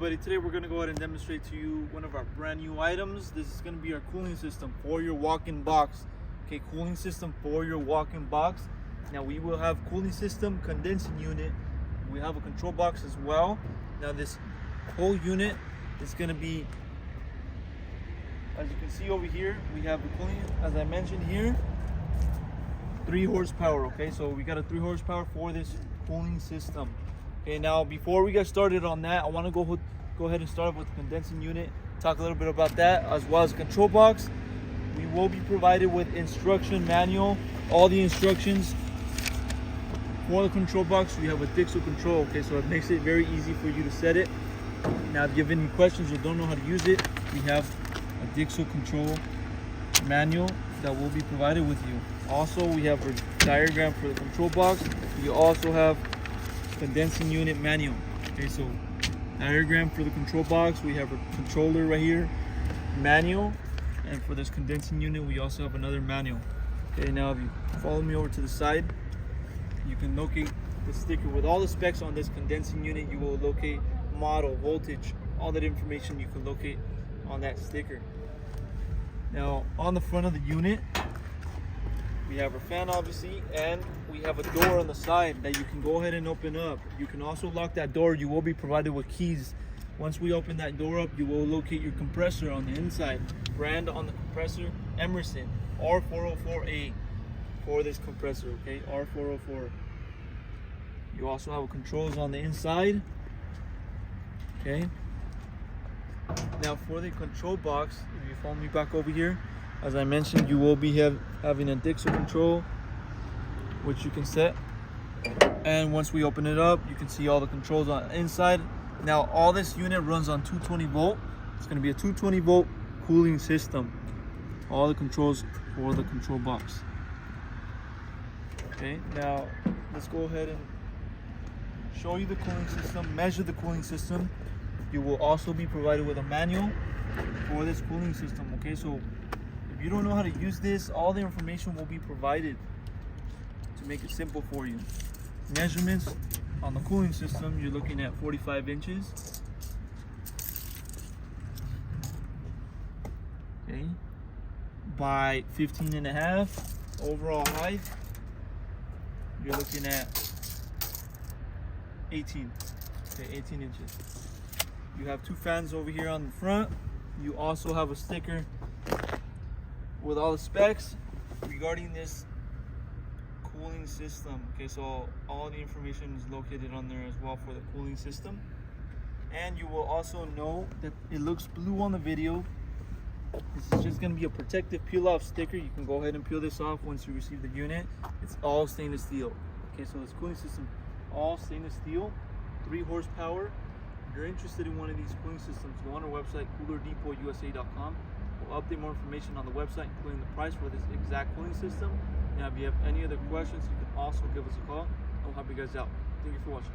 But today we're going to go ahead and demonstrate to you one of our brand new items. This is going to be our cooling system for your walk-in box. Okay, cooling system for your walk-in box. Now we will have cooling system, condensing unit. We have a control box as well. Now this whole unit is going to be, as you can see over here, we have the cooling, as I mentioned here, 3 horsepower. Okay, so we got a 3 horsepower for this cooling system. Okay, now before we get started on that, I want to go ahead and start with the condensing unit, talk a little bit about that, as well as control box. We will be provided with instruction manual, all the instructions for the control box. We have a Dixel control, okay, so it makes it very easy for you to set it. Now if you have any questions or don't know how to use it, we have a Dixel control manual that will be provided with you. Also, we have a diagram for the control box. We also have condensing unit manual. Okay, so diagram for the control box. We have a controller right here, manual, and for this condensing unit we also have another manual. Okay, now if you follow me over to the side, you can locate the sticker with all the specs on this condensing unit. You will locate model, voltage, all that information you can locate on that sticker. Now on the front of the unit, we have our fan obviously, and we have a door on the side that you can go ahead and open up. You can also lock that door. You will be provided with keys. Once we open that door up, you will locate your compressor on the inside. Brand on the compressor, Emerson R404A for this compressor, okay, R404. You also have controls on the inside, okay. Now for the control box, if you follow me back over here, as I mentioned, you will be having a Dixel control, which you can set. And once we open it up, you can see all the controls on the inside. Now, all this unit runs on 220 volt. It's going to be a 220 volt cooling system. All the controls for the control box. Okay, now let's go ahead and show you the cooling system, measure the cooling system. You will also be provided with a manual for this cooling system. Okay, so if you don't know how to use this, all the information will be provided to make it simple for you. Measurements on the cooling system, you're looking at 45 inches. Okay, by 15.5 overall height, you're looking at 18. Okay, 18 inches. You have 2 fans over here on the front. You also have a sticker with all the specs regarding this cooling system. Okay, so all the information is located on there as well for the cooling system. And you will also know that it looks blue on the video. This is just going to be a protective peel off sticker. You can go ahead and peel this off once you receive the unit. It's all stainless steel. Okay, so this cooling system, all stainless steel, 3 horsepower. If you're interested in one of these cooling systems, go on our website, coolerdepotUSA.com. We'll update more information on the website, including the price for this exact cooling system. Now, if you have any other questions, you can also give us a call, and we'll help you guys out. Thank you for watching.